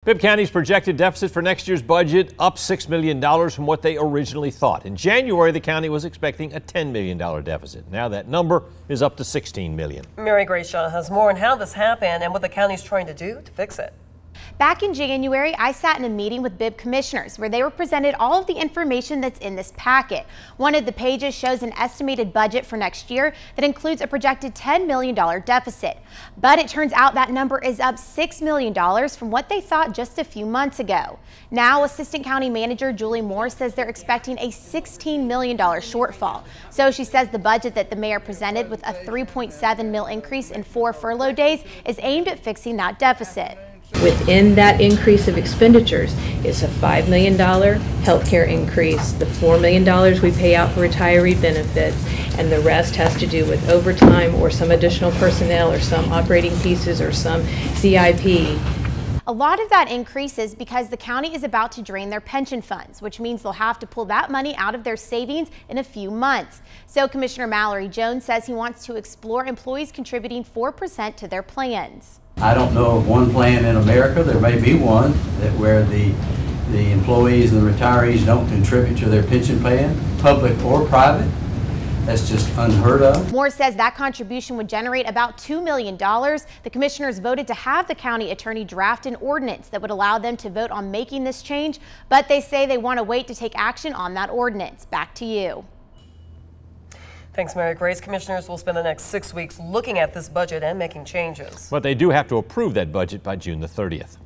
Bibb County's projected deficit for next year's budget up $6 million from what they originally thought. In January, the county was expecting a $10 million deficit. Now that number is up to $16 million. Mary Grace Shaw has more on how this happened and what the county's trying to do to fix it. Back in January, I sat in a meeting with Bibb commissioners where they were presented all of the information that's in this packet. One of the pages shows an estimated budget for next year that includes a projected $10 million deficit. But it turns out that number is up $6 million from what they thought just a few months ago. Now, Assistant County Manager Julie Moore says they're expecting a $16 million shortfall. So she says the budget that the mayor presented with a $3.7 million increase in 4 furlough days is aimed at fixing that deficit. Within that increase of expenditures is a $5 million healthcare increase, the $4 million we pay out for retiree benefits, and the rest has to do with overtime or some additional personnel or some operating pieces or some CIP. A lot of that increase is because the county is about to drain their pension funds, which means they'll have to pull that money out of their savings in a few months. So Commissioner Mallory Jones says he wants to explore employees contributing 4% to their plans. I don't know of one plan in America, there may be one, that where the employees and the retirees don't contribute to their pension plan, public or private. That's just unheard of. Moore says that contribution would generate about $2 million. The commissioners voted to have the county attorney draft an ordinance that would allow them to vote on making this change, but they say they want to wait to take action on that ordinance. Back to you. Thanks, Mary Grace. Commissioners will spend the next 6 weeks looking at this budget and making changes. But they do have to approve that budget by June the 30th.